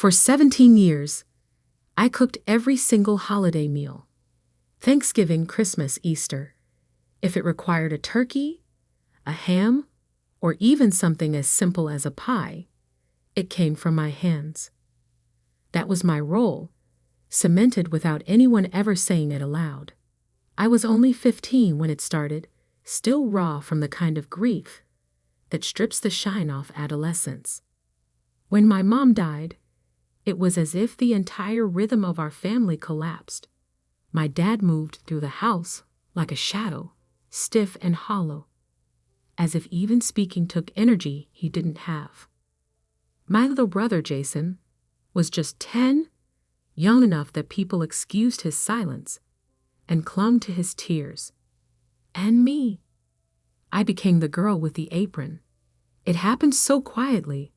For 17 years, I cooked every single holiday meal. Thanksgiving, Christmas, Easter. If it required a turkey, a ham, or even something as simple as a pie, it came from my hands. That was my role, cemented without anyone ever saying it aloud. I was only 15 when it started, still raw from the kind of grief that strips the shine off adolescence. When my mom died, it was as if the entire rhythm of our family collapsed. My dad moved through the house like a shadow, stiff and hollow, as if even speaking took energy he didn't have. My little brother, Jason, was just 10, young enough that people excused his silence and clung to his tears. And me. I became the girl with the apron. It happened so quietly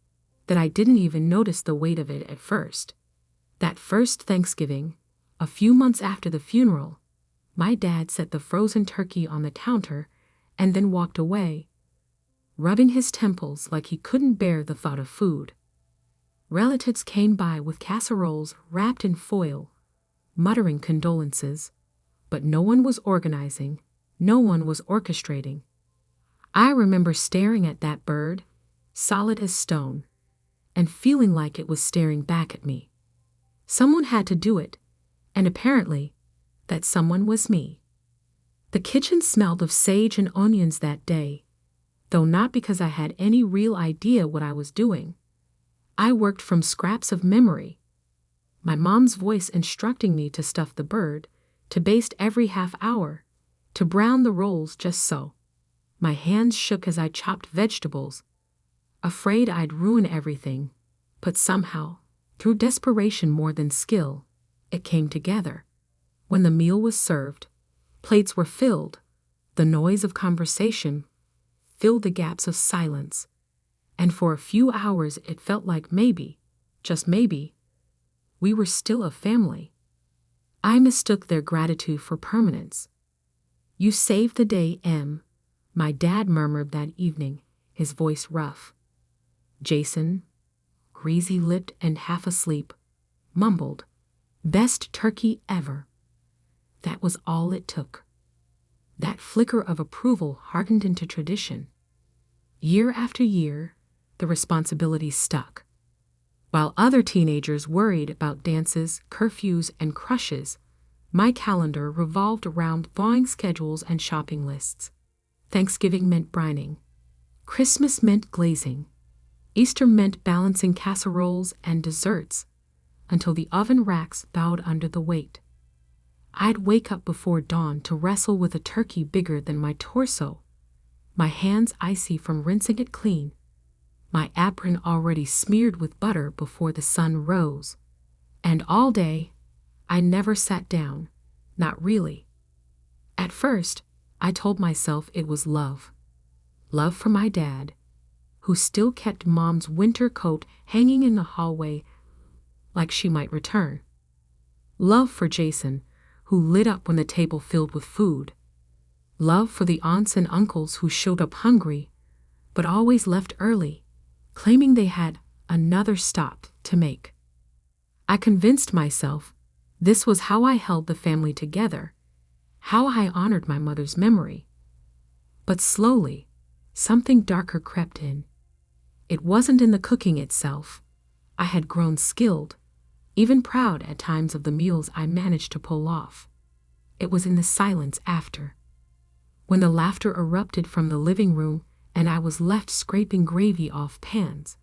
that I didn't even notice the weight of it at first. That first Thanksgiving, a few months after the funeral, my dad set the frozen turkey on the counter and then walked away, rubbing his temples like he couldn't bear the thought of food. Relatives came by with casseroles wrapped in foil, muttering condolences, but no one was organizing, no one was orchestrating. I remember staring at that bird, solid as stone, and feeling like it was staring back at me. Someone had to do it, and apparently, that someone was me. The kitchen smelled of sage and onions that day, though not because I had any real idea what I was doing. I worked from scraps of memory. My mom's voice instructing me to stuff the bird, to baste every half hour, to brown the rolls just so. My hands shook as I chopped vegetables, afraid I'd ruin everything, but somehow, through desperation more than skill, it came together. When the meal was served, plates were filled, the noise of conversation filled the gaps of silence, and for a few hours it felt like maybe, just maybe, we were still a family. I mistook their gratitude for permanence. "You saved the day, Em," my dad murmured that evening, his voice rough. Jason, greasy-lipped and half asleep, mumbled, "Best turkey ever." That was all it took. That flicker of approval hardened into tradition. Year after year, the responsibility stuck. While other teenagers worried about dances, curfews, and crushes, my calendar revolved around thawing schedules and shopping lists. Thanksgiving meant brining. Christmas meant glazing. Easter meant balancing casseroles and desserts until the oven racks bowed under the weight. I'd wake up before dawn to wrestle with a turkey bigger than my torso, my hands icy from rinsing it clean, my apron already smeared with butter before the sun rose. And all day, I never sat down, not really. At first, I told myself it was love. Love for my dad, who still kept Mom's winter coat hanging in the hallway like she might return. Love for Jason, who lit up when the table filled with food. Love for the aunts and uncles who showed up hungry, but always left early, claiming they had another stop to make. I convinced myself this was how I held the family together, how I honored my mother's memory. But slowly, something darker crept in. It wasn't in the cooking itself. I had grown skilled, even proud at times of the meals I managed to pull off. It was in the silence after, when the laughter erupted from the living room and I was left scraping gravy off pans,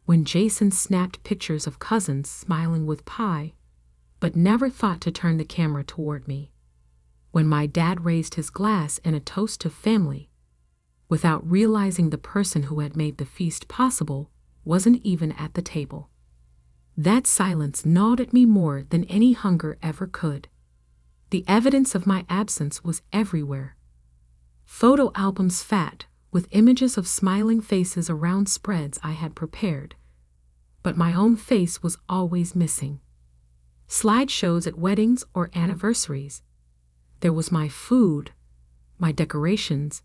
when Jason snapped pictures of cousins smiling with pie, but never thought to turn the camera toward me, when my dad raised his glass in a toast to family, without realizing the person who had made the feast possible wasn't even at the table. That silence gnawed at me more than any hunger ever could. The evidence of my absence was everywhere. Photo albums fat with images of smiling faces around spreads I had prepared, but my own face was always missing. Slideshows at weddings or anniversaries. There was my food, my decorations,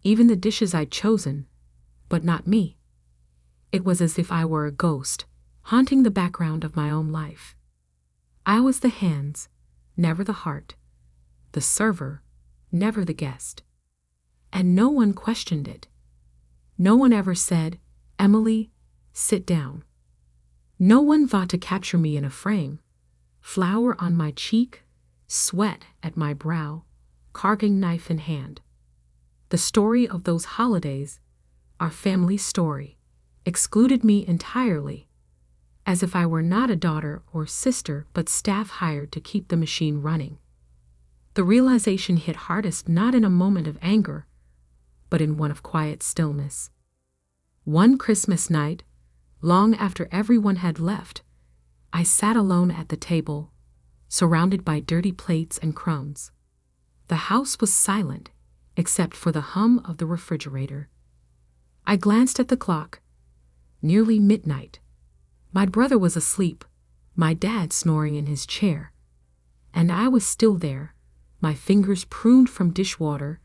even the dishes I'd chosen, but not me. It was as if I were a ghost, haunting the background of my own life. I was the hands, never the heart, the server, never the guest. And no one questioned it. No one ever said, "Emily, sit down." No one thought to capture me in a frame, flour on my cheek, sweat at my brow, carving knife in hand. The story of those holidays, our family story, excluded me entirely, as if I were not a daughter or sister but staff hired to keep the machine running. The realization hit hardest not in a moment of anger, but in one of quiet stillness. One Christmas night, long after everyone had left, I sat alone at the table, surrounded by dirty plates and crumbs. The house was silent, except for the hum of the refrigerator. I glanced at the clock. Nearly midnight. My brother was asleep, my dad snoring in his chair. And I was still there, my fingers pruned from dishwater,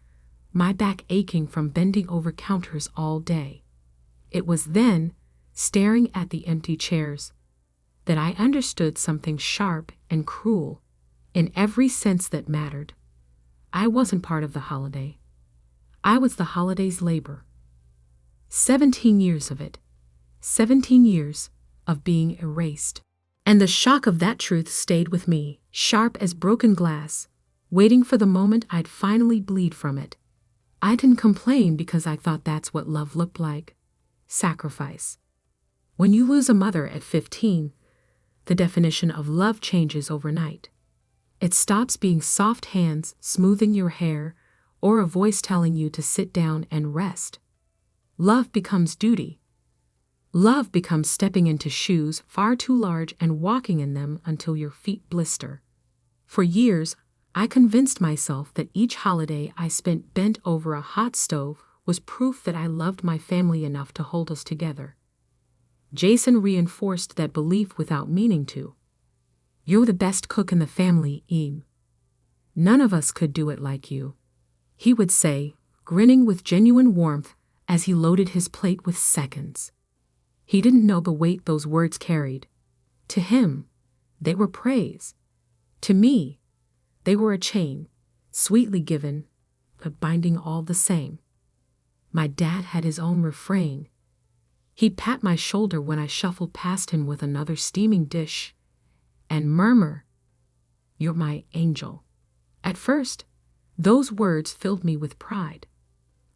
my back aching from bending over counters all day. It was then, staring at the empty chairs, that I understood something sharp and cruel, in every sense that mattered. I wasn't part of the holiday. I was the holiday's labor. 17 years of it. 17 years of being erased. And the shock of that truth stayed with me, sharp as broken glass, waiting for the moment I'd finally bleed from it. I didn't complain because I thought that's what love looked like. Sacrifice. When you lose a mother at 15, the definition of love changes overnight. It stops being soft hands smoothing your hair or a voice telling you to sit down and rest. Love becomes duty. Love becomes stepping into shoes far too large and walking in them until your feet blister. For years, I convinced myself that each holiday I spent bent over a hot stove was proof that I loved my family enough to hold us together. Jason reinforced that belief without meaning to. "You're the best cook in the family, Em. None of us could do it like you," he would say, grinning with genuine warmth as he loaded his plate with seconds. He didn't know the weight those words carried. To him, they were praise. To me, they were a chain, sweetly given, but binding all the same. My dad had his own refrain. He'd pat my shoulder when I shuffled past him with another steaming dish, and murmur, "You're my angel." At first, those words filled me with pride.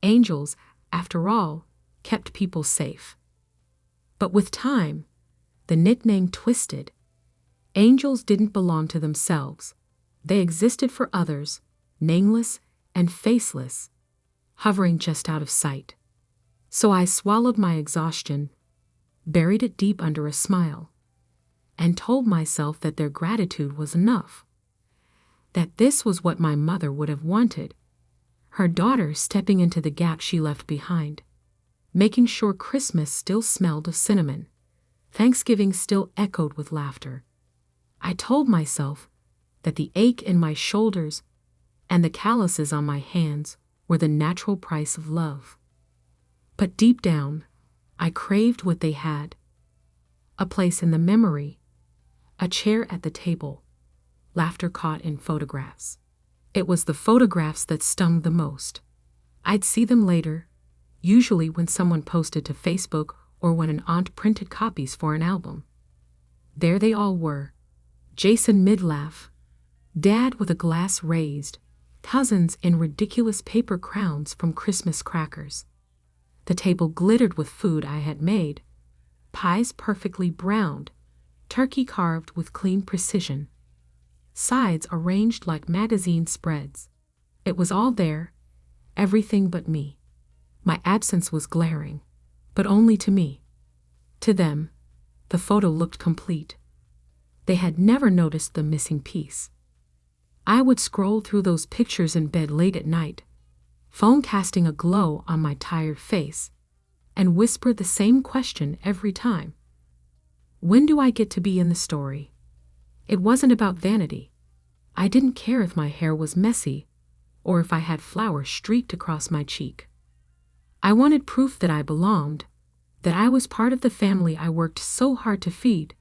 Angels, after all, kept people safe. But with time, the nickname twisted. Angels didn't belong to themselves. They existed for others, nameless and faceless, hovering just out of sight. So I swallowed my exhaustion, buried it deep under a smile, and told myself that their gratitude was enough. That this was what my mother would have wanted. Her daughter stepping into the gap she left behind, making sure Christmas still smelled of cinnamon, Thanksgiving still echoed with laughter. I told myself that the ache in my shoulders and the calluses on my hands were the natural price of love. But deep down, I craved what they had. A place in the memory, a chair at the table, laughter caught in photographs. It was the photographs that stung the most. I'd see them later, usually when someone posted to Facebook or when an aunt printed copies for an album. There they all were. Jason mid-laugh, Dad with a glass raised, cousins in ridiculous paper crowns from Christmas crackers. The table glittered with food I had made, pies perfectly browned, turkey carved with clean precision, sides arranged like magazine spreads. It was all there, everything but me. My absence was glaring, but only to me. To them, the photo looked complete. They had never noticed the missing piece. I would scroll through those pictures in bed late at night, phone casting a glow on my tired face, and whisper the same question every time. When do I get to be in the story? It wasn't about vanity. I didn't care if my hair was messy or if I had flour streaked across my cheek. I wanted proof that I belonged, that I was part of the family I worked so hard to feed.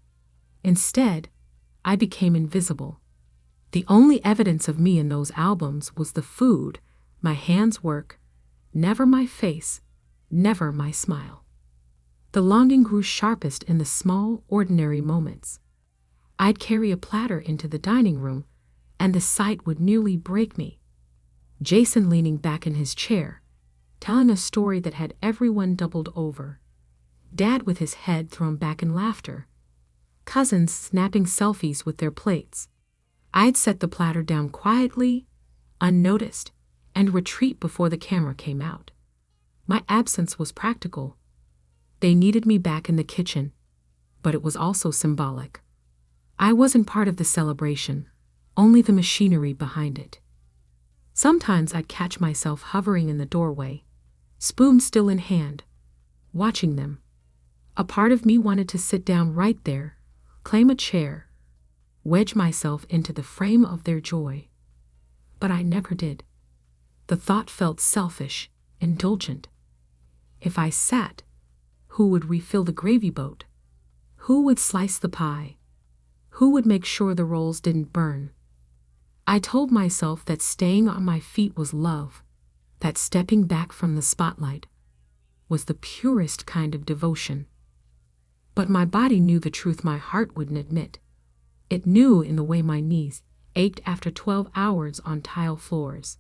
Instead, I became invisible. The only evidence of me in those albums was the food, my hands' work, never my face, never my smile. The longing grew sharpest in the small, ordinary moments. I'd carry a platter into the dining room, and the sight would nearly break me. Jason leaning back in his chair, telling a story that had everyone doubled over. Dad with his head thrown back in laughter. Cousins snapping selfies with their plates. I'd set the platter down quietly, unnoticed, and retreat before the camera came out. My absence was practical. They needed me back in the kitchen, but it was also symbolic. I wasn't part of the celebration, only the machinery behind it. Sometimes I'd catch myself hovering in the doorway, spoon still in hand, watching them. A part of me wanted to sit down right there, claim a chair, wedge myself into the frame of their joy. But I never did. The thought felt selfish, indulgent. If I sat, who would refill the gravy boat? Who would slice the pie? Who would make sure the rolls didn't burn? I told myself that staying on my feet was love, that stepping back from the spotlight was the purest kind of devotion. But my body knew the truth my heart wouldn't admit. It knew in the way my knees ached after 12 hours on tile floors.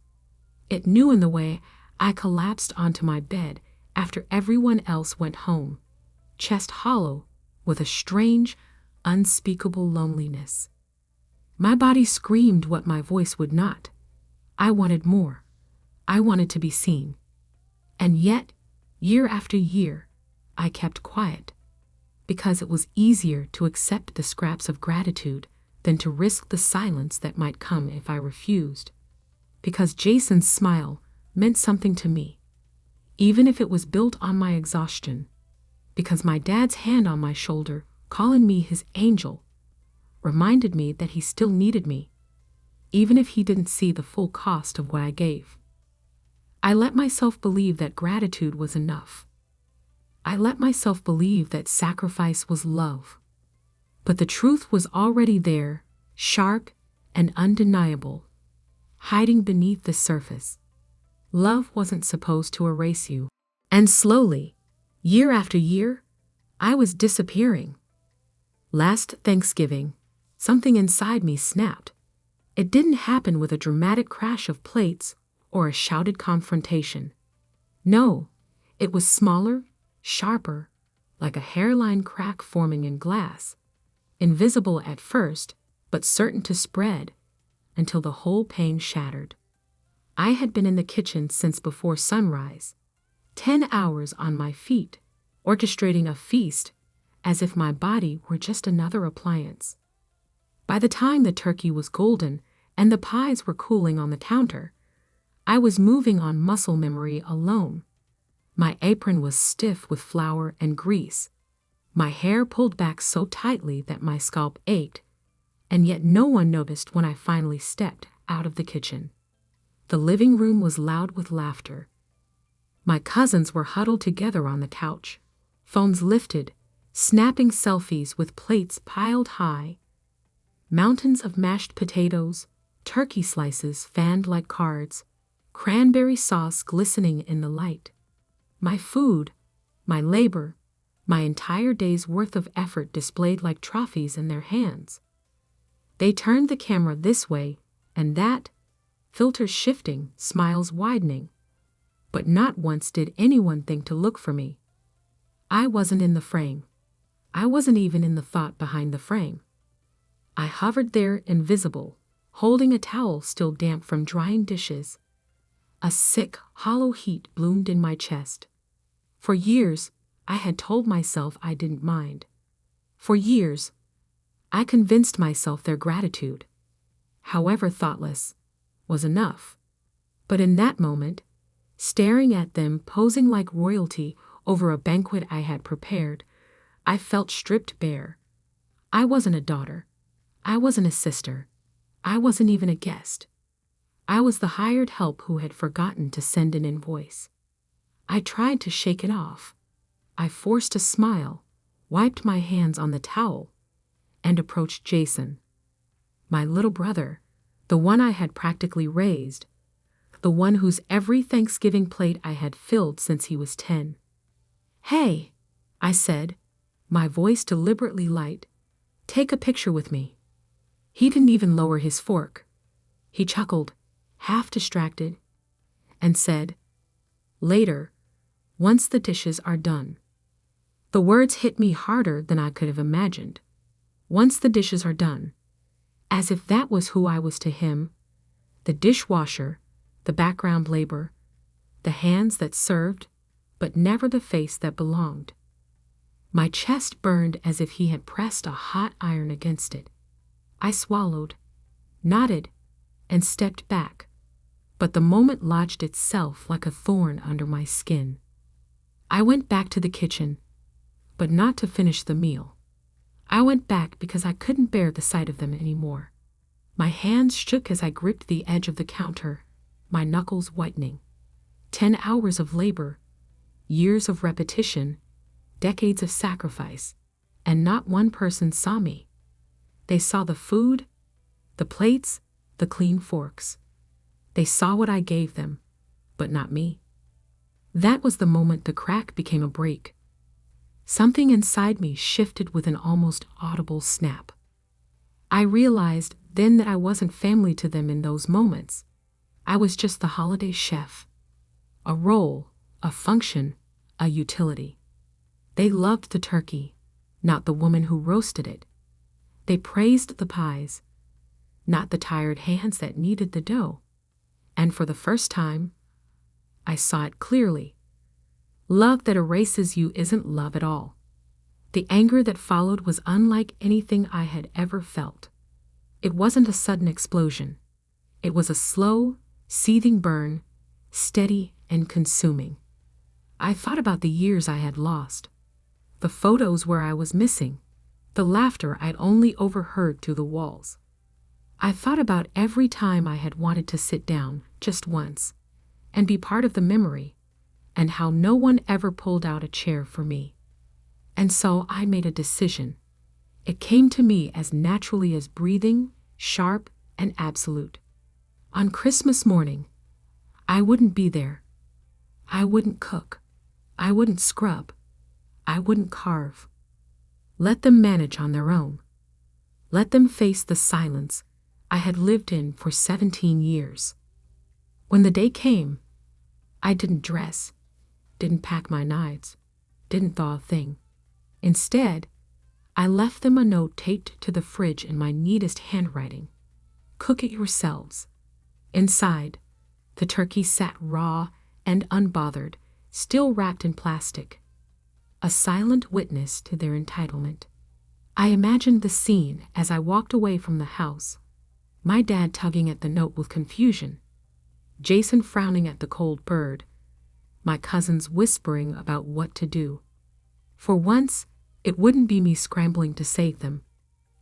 It knew in the way I collapsed onto my bed after everyone else went home, chest hollow with a strange, unspeakable loneliness. My body screamed what my voice would not. I wanted more. I wanted to be seen. And yet, year after year, I kept quiet, because it was easier to accept the scraps of gratitude than to risk the silence that might come if I refused. Because Jason's smile meant something to me, even if it was built on my exhaustion. Because my dad's hand on my shoulder, calling me his angel, reminded me that he still needed me, even if he didn't see the full cost of what I gave. I let myself believe that gratitude was enough. I let myself believe that sacrifice was love. But the truth was already there, sharp and undeniable, hiding beneath the surface. Love wasn't supposed to erase you. And slowly, year after year, I was disappearing. Last Thanksgiving, something inside me snapped. It didn't happen with a dramatic crash of plates or a shouted confrontation. No, it was smaller, sharper, like a hairline crack forming in glass, invisible at first, but certain to spread until the whole pane shattered. I had been in the kitchen since before sunrise, 10 hours on my feet, orchestrating a feast as if my body were just another appliance. By the time the turkey was golden and the pies were cooling on the counter, I was moving on muscle memory alone. My apron was stiff with flour and grease, my hair pulled back so tightly that my scalp ached, and yet no one noticed when I finally stepped out of the kitchen. The living room was loud with laughter. My cousins were huddled together on the couch, phones lifted, snapping selfies with plates piled high. Mountains of mashed potatoes, turkey slices fanned like cards, cranberry sauce glistening in the light. My food, my labor, my entire day's worth of effort displayed like trophies in their hands. They turned the camera this way and that, filters shifting, smiles widening. But not once did anyone think to look for me. I wasn't in the frame. I wasn't even in the thought behind the frame. I hovered there invisible, holding a towel still damp from drying dishes. A sick, hollow heat bloomed in my chest. For years, I had told myself I didn't mind. For years, I convinced myself their gratitude, however thoughtless, was enough. But in that moment, staring at them posing like royalty over a banquet I had prepared, I felt stripped bare. I wasn't a daughter. I wasn't a sister. I wasn't even a guest. I was the hired help who had forgotten to send an invoice. I tried to shake it off. I forced a smile, wiped my hands on the towel, and approached Jason, my little brother, the one I had practically raised, the one whose every Thanksgiving plate I had filled since he was 10. "Hey," I said, my voice deliberately light, "take a picture with me." He didn't even lower his fork. He chuckled, half distracted, and said, "Later, once the dishes are done." The words hit me harder than I could have imagined. Once the dishes are done. As if that was who I was to him. The dishwasher, the background labor, the hands that served, but never the face that belonged. My chest burned as if he had pressed a hot iron against it. I swallowed, nodded, and stepped back, but the moment lodged itself like a thorn under my skin. I went back to the kitchen, but not to finish the meal. I went back because I couldn't bear the sight of them anymore. My hands shook as I gripped the edge of the counter, my knuckles whitening. 10 hours of labor, years of repetition, decades of sacrifice, and not one person saw me. They saw the food, the plates, the clean forks. They saw what I gave them, but not me. That was the moment the crack became a break. Something inside me shifted with an almost audible snap. I realized then that I wasn't family to them in those moments. I was just the holiday chef. A role, a function, a utility. They loved the turkey, not the woman who roasted it. They praised the pies, not the tired hands that kneaded the dough. And for the first time, I saw it clearly. Love that erases you isn't love at all. The anger that followed was unlike anything I had ever felt. It wasn't a sudden explosion. It was a slow, seething burn, steady and consuming. I thought about the years I had lost, the photos where I was missing, the laughter I'd only overheard through the walls. I thought about every time I had wanted to sit down, just once, and be part of the memory, and how no one ever pulled out a chair for me. And so I made a decision. It came to me as naturally as breathing, sharp and absolute. On Christmas morning, I wouldn't be there. I wouldn't cook. I wouldn't scrub. I wouldn't carve. Let them manage on their own. Let them face the silence I had lived in for 17 years. When the day came, I didn't dress, didn't pack my knives, didn't thaw a thing. Instead, I left them a note taped to the fridge in my neatest handwriting. Cook it yourselves. Inside, the turkey sat raw and unbothered, still wrapped in plastic. A silent witness to their entitlement. I imagined the scene as I walked away from the house. My dad tugging at the note with confusion. Jason frowning at the cold bird. My cousins whispering about what to do. For once, it wouldn't be me scrambling to save them.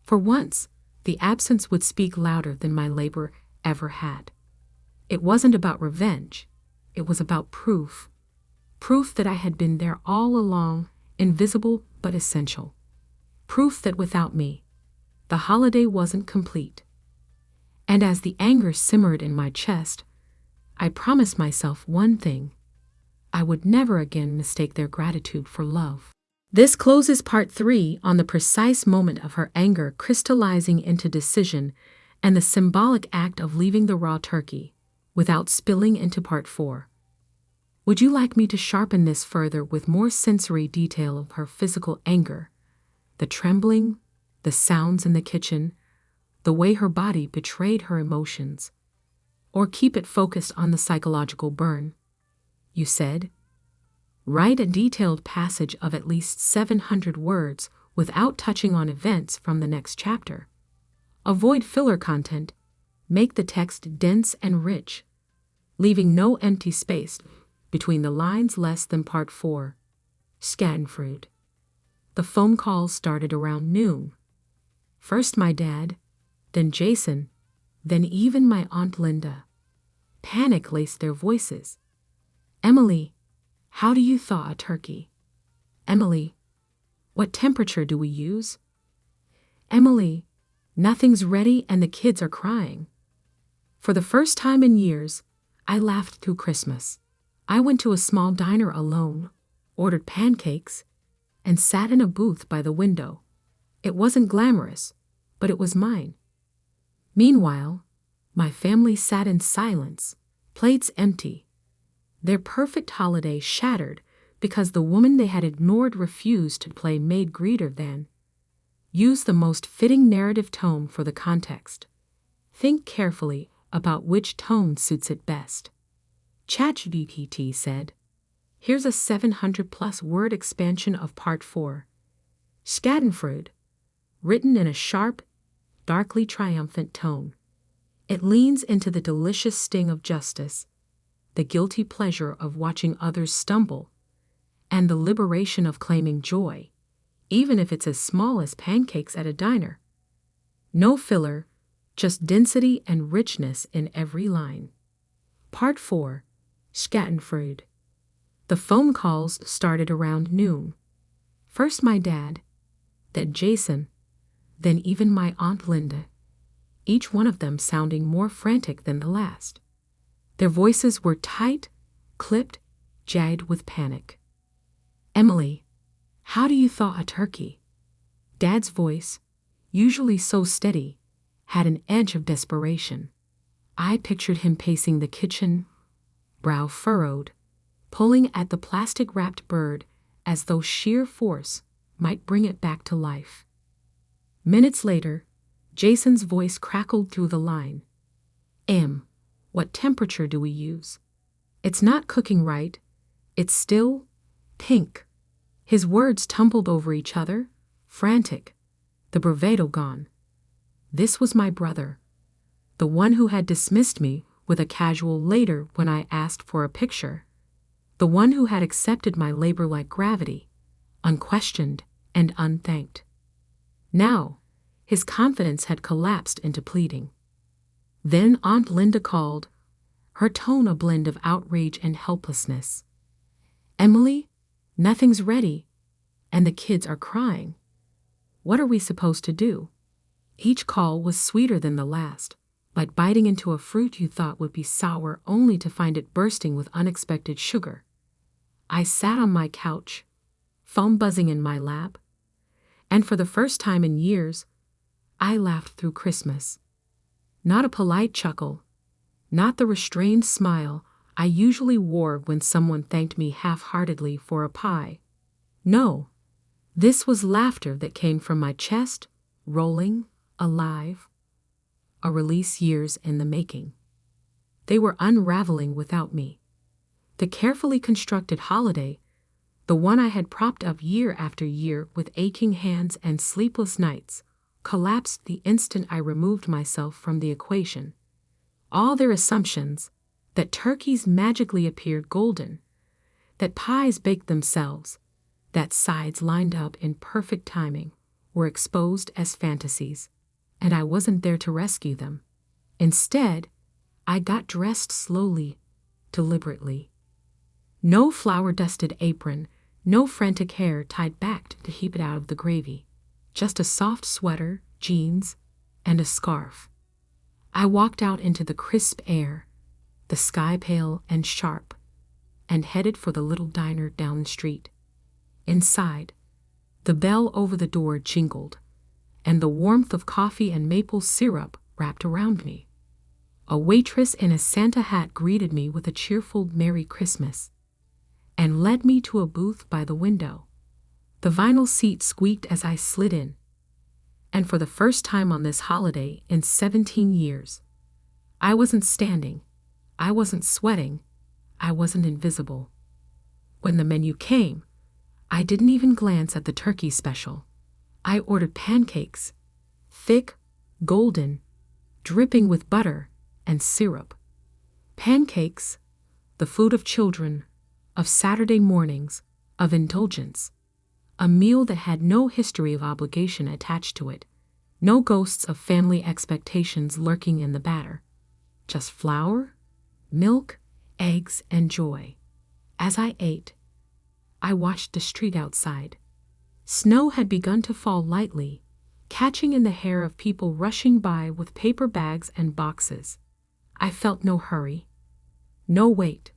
For once, the absence would speak louder than my labor ever had. It wasn't about revenge. It was about proof. Proof that I had been there all along, invisible but essential. Proof that without me, the holiday wasn't complete. And as the anger simmered in my chest, I promised myself one thing. I would never again mistake their gratitude for love. This closes part 3 on the precise moment of her anger crystallizing into decision and the symbolic act of leaving the raw turkey, without spilling into part 4. Would you like me to sharpen this further with more sensory detail of her physical anger, the trembling, the sounds in the kitchen, the way her body betrayed her emotions, or keep it focused on the psychological burn? You said, write a detailed passage of at least 700 words without touching on events from the next chapter. Avoid filler content. Make the text dense and rich, leaving no empty space between the lines less than part 4. Schadenfreude. The phone calls started around noon. First my dad, then Jason, then even my Aunt Linda. Panic laced their voices. Emily, how do you thaw a turkey? Emily, what temperature do we use? Emily, nothing's ready and the kids are crying. For the first time in years, I laughed through Christmas. I went to a small diner alone, ordered pancakes, and sat in a booth by the window. It wasn't glamorous, but it was mine. Meanwhile, my family sat in silence, plates empty. Their perfect holiday shattered because the woman they had ignored refused to play maid greeter then. Use the most fitting narrative tone for the context. Think carefully about which tone suits it best. ChatGPT said, here's a 700-plus word expansion of Part 4. Schadenfreude, written in a sharp, darkly triumphant tone. It leans into the delicious sting of justice, the guilty pleasure of watching others stumble, and the liberation of claiming joy, even if it's as small as pancakes at a diner. No filler, just density and richness in every line. Part 4. Schadenfreude. The phone calls started around noon. First my dad, then Jason, then even my Aunt Linda, each one of them sounding more frantic than the last. Their voices were tight, clipped, jagged with panic. Emily, how do you thaw a turkey? Dad's voice, usually so steady, had an edge of desperation. I pictured him pacing the kitchen, brow furrowed, pulling at the plastic-wrapped bird as though sheer force might bring it back to life. Minutes later, Jason's voice crackled through the line. What temperature do we use? It's not cooking right. It's still pink. His words tumbled over each other, frantic, the bravado gone. This was my brother, the one who had dismissed me with a casual later when I asked for a picture, the one who had accepted my labor like gravity, unquestioned and unthanked. Now, his confidence had collapsed into pleading. Then Aunt Linda called, her tone a blend of outrage and helplessness. Emily, nothing's ready, and the kids are crying. What are we supposed to do? Each call was sweeter than the last, like biting into a fruit you thought would be sour only to find it bursting with unexpected sugar. I sat on my couch, phone buzzing in my lap, and for the first time in years, I laughed through Christmas. Not a polite chuckle, not the restrained smile I usually wore when someone thanked me half-heartedly for a pie. No, this was laughter that came from my chest, rolling, alive, a release years in the making. They were unraveling without me. The carefully constructed holiday, the one I had propped up year after year with aching hands and sleepless nights, collapsed the instant I removed myself from the equation. All their assumptions, that turkeys magically appeared golden, that pies baked themselves, that sides lined up in perfect timing, were exposed as fantasies, and I wasn't there to rescue them. Instead, I got dressed slowly, deliberately. No flour-dusted apron, no frantic hair tied back to keep it out of the gravy. Just a soft sweater, jeans, and a scarf. I walked out into the crisp air, the sky pale and sharp, and headed for the little diner down the street. Inside, the bell over the door jingled, and the warmth of coffee and maple syrup wrapped around me. A waitress in a Santa hat greeted me with a cheerful Merry Christmas, and led me to a booth by the window. The vinyl seat squeaked as I slid in, and for the first time on this holiday in 17 years, I wasn't standing, I wasn't sweating, I wasn't invisible. When the menu came, I didn't even glance at the turkey special. I ordered pancakes, thick, golden, dripping with butter and syrup. Pancakes, the food of children, of Saturday mornings, of indulgence. A meal that had no history of obligation attached to it, no ghosts of family expectations lurking in the batter. Just flour, milk, eggs, and joy. As I ate, I watched the street outside. Snow had begun to fall lightly, catching in the hair of people rushing by with paper bags and boxes. I felt no hurry, no wait.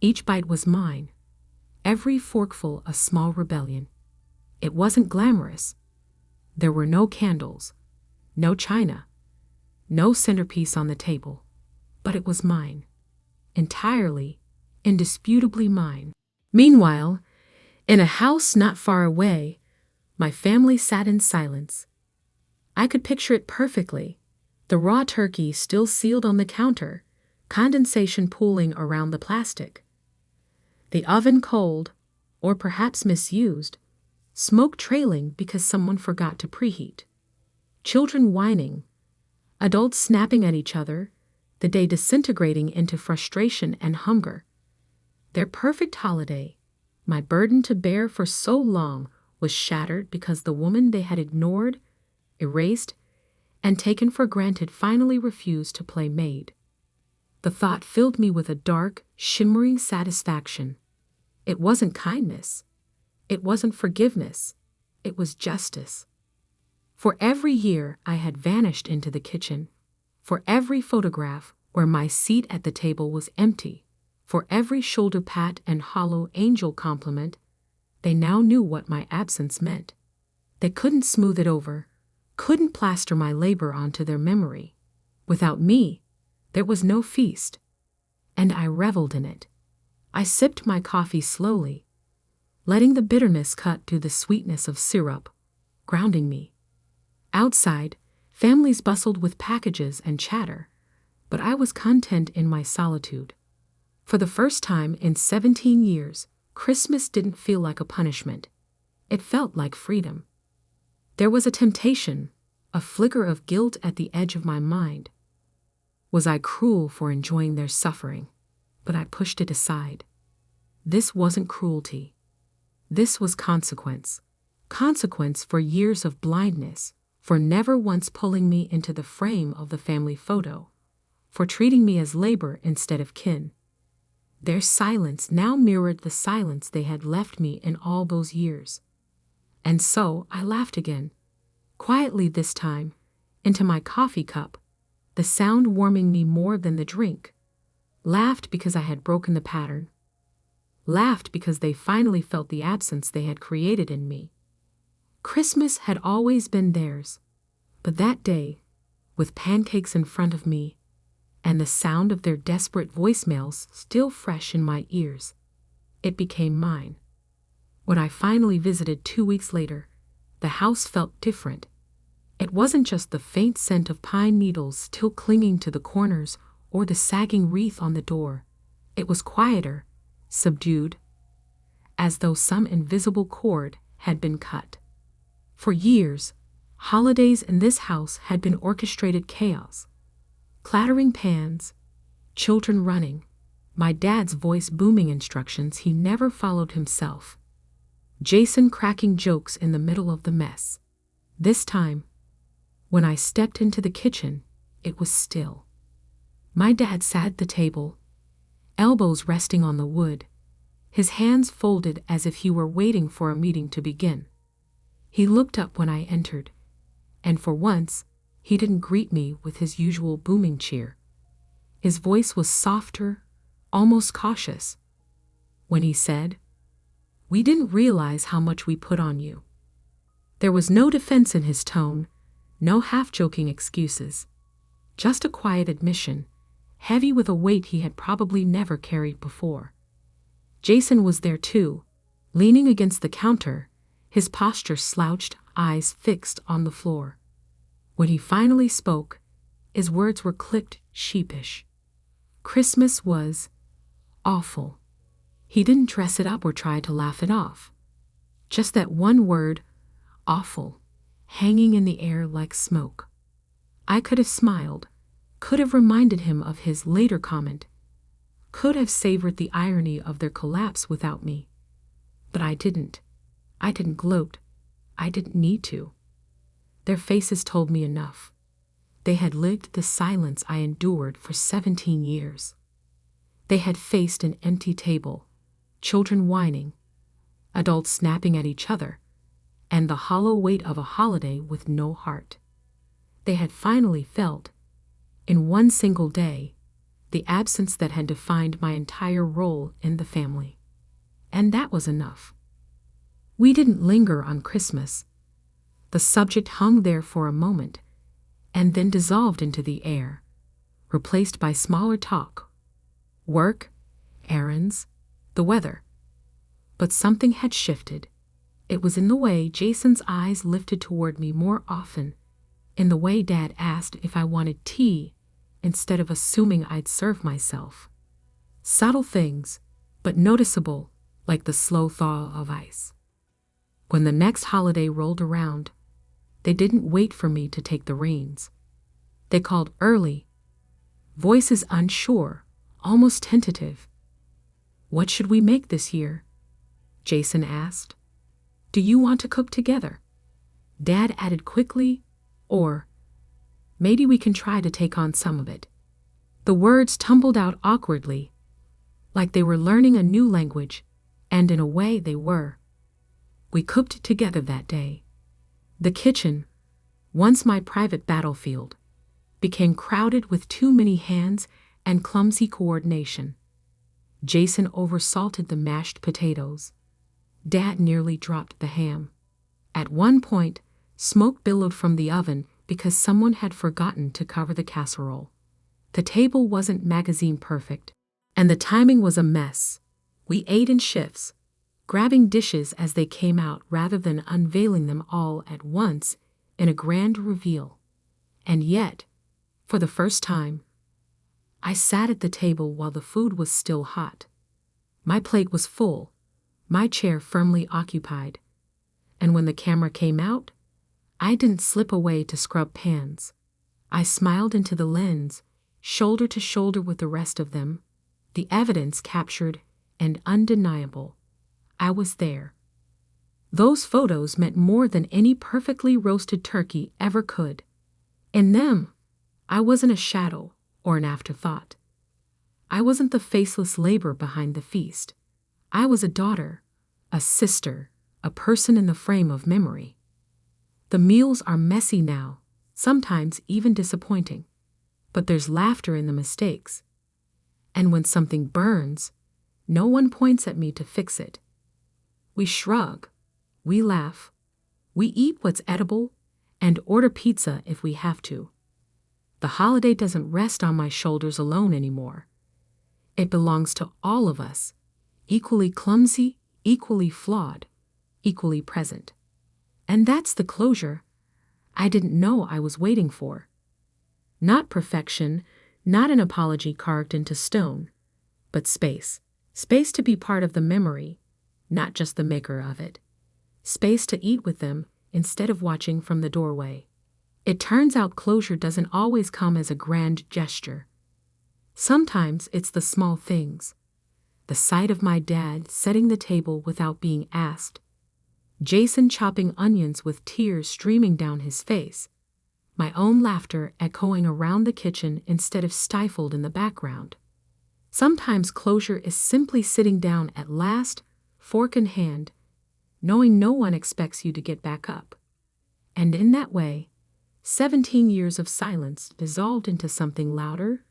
Each bite was mine, every forkful a small rebellion. It wasn't glamorous. There were no candles, no china, no centerpiece on the table, but it was mine. Entirely, indisputably mine. Meanwhile, in a house not far away, my family sat in silence. I could picture it perfectly. The raw turkey still sealed on the counter, condensation pooling around the plastic. The oven cold, or perhaps misused, smoke trailing because someone forgot to preheat. Children whining, adults snapping at each other, the day disintegrating into frustration and hunger. Their perfect holiday, my burden to bear for so long, was shattered because the woman they had ignored, erased, and taken for granted finally refused to play maid. The thought filled me with a dark, shimmering satisfaction. It wasn't kindness. It wasn't forgiveness. It was justice. For every year I had vanished into the kitchen, for every photograph where my seat at the table was empty, for every shoulder pat and hollow angel compliment, they now knew what my absence meant. They couldn't smooth it over, couldn't plaster my labor onto their memory. Without me, there was no feast, and I reveled in it. I sipped my coffee slowly, letting the bitterness cut through the sweetness of syrup, grounding me. Outside, families bustled with packages and chatter, but I was content in my solitude. For the first time in 17 years, Christmas didn't feel like a punishment. It felt like freedom. There was a temptation, a flicker of guilt at the edge of my mind. Was I cruel for enjoying their suffering? But I pushed it aside. This wasn't cruelty. This was consequence. Consequence for years of blindness, for never once pulling me into the frame of the family photo, for treating me as labor instead of kin. Their silence now mirrored the silence they had left me in all those years. And so I laughed again, quietly this time, into my coffee cup, the sound warming me more than the drink. Laughed because I had broken the pattern. Laughed because they finally felt the absence they had created in me. Christmas had always been theirs, but that day, with pancakes in front of me, and the sound of their desperate voicemails still fresh in my ears, it became mine. When I finally visited 2 weeks later, the house felt different. It wasn't just the faint scent of pine needles still clinging to the corners or the sagging wreath on the door. It was quieter, subdued, as though some invisible cord had been cut. For years, holidays in this house had been orchestrated chaos. Clattering pans, children running, my dad's voice booming instructions he never followed himself. Jason cracking jokes in the middle of the mess. This time, when I stepped into the kitchen, it was still. My dad sat at the table, elbows resting on the wood, his hands folded as if he were waiting for a meeting to begin. He looked up when I entered, and for once, he didn't greet me with his usual booming cheer. His voice was softer, almost cautious. When he said, "We didn't realize how much we put on you." There was no defense in his tone, no half-joking excuses. Just a quiet admission, heavy with a weight he had probably never carried before. Jason was there too, leaning against the counter, his posture slouched, eyes fixed on the floor. When he finally spoke, his words were clipped sheepish. Christmas was awful. He didn't dress it up or try to laugh it off. Just that one word, awful, hanging in the air like smoke. I could have smiled, could have reminded him of his later comment, could have savored the irony of their collapse without me. But I didn't. I didn't gloat. I didn't need to. Their faces told me enough. They had lived the silence I endured for 17 years. They had faced an empty table, children whining, adults snapping at each other, and the hollow weight of a holiday with no heart. They had finally felt, in one single day, the absence that had defined my entire role in the family. And that was enough. We didn't linger on Christmas. The subject hung there for a moment, and then dissolved into the air, replaced by smaller talk. Work, errands, the weather. But something had shifted. It was in the way Jason's eyes lifted toward me more often, in the way Dad asked if I wanted tea instead of assuming I'd serve myself. Subtle things, but noticeable, like the slow thaw of ice. When the next holiday rolled around, they didn't wait for me to take the reins. They called early, voices unsure, almost tentative. "What should we make this year?" Jason asked. "Do you want to cook together?" Dad added quickly, or maybe we can try to take on some of it. The words tumbled out awkwardly, like they were learning a new language, and in a way they were. We cooked together that day. The kitchen, once my private battlefield, became crowded with too many hands and clumsy coordination. Jason oversalted the mashed potatoes. Dad nearly dropped the ham. At one point, smoke billowed from the oven because someone had forgotten to cover the casserole. The table wasn't magazine perfect, and the timing was a mess. We ate in shifts, grabbing dishes as they came out rather than unveiling them all at once in a grand reveal. And yet, for the first time, I sat at the table while the food was still hot. My plate was full, my chair firmly occupied, and when the camera came out, I didn't slip away to scrub pans. I smiled into the lens, shoulder to shoulder with the rest of them, the evidence captured and undeniable. I was there. Those photos meant more than any perfectly roasted turkey ever could. In them, I wasn't a shadow or an afterthought. I wasn't the faceless labor behind the feast. I was a daughter, a sister, a person in the frame of memory. The meals are messy now, sometimes even disappointing, but there's laughter in the mistakes. And when something burns, no one points at me to fix it. We shrug, we laugh, we eat what's edible, and order pizza if we have to. The holiday doesn't rest on my shoulders alone anymore. It belongs to all of us, equally clumsy, equally flawed, equally present. And that's the closure I didn't know I was waiting for. Not perfection, not an apology carved into stone, but space. Space to be part of the memory, not just the maker of it. Space to eat with them instead of watching from the doorway. It turns out closure doesn't always come as a grand gesture. Sometimes it's the small things. The sight of my dad setting the table without being asked. Jason chopping onions with tears streaming down his face. My own laughter echoing around the kitchen instead of stifled in the background. Sometimes closure is simply sitting down at last, fork in hand, knowing no one expects you to get back up. And in that way, 17 years of silence dissolved into something louder,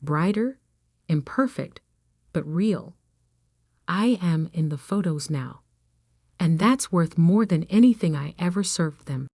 brighter, imperfect, but real. I am in the photos now. And that's worth more than anything I ever served them.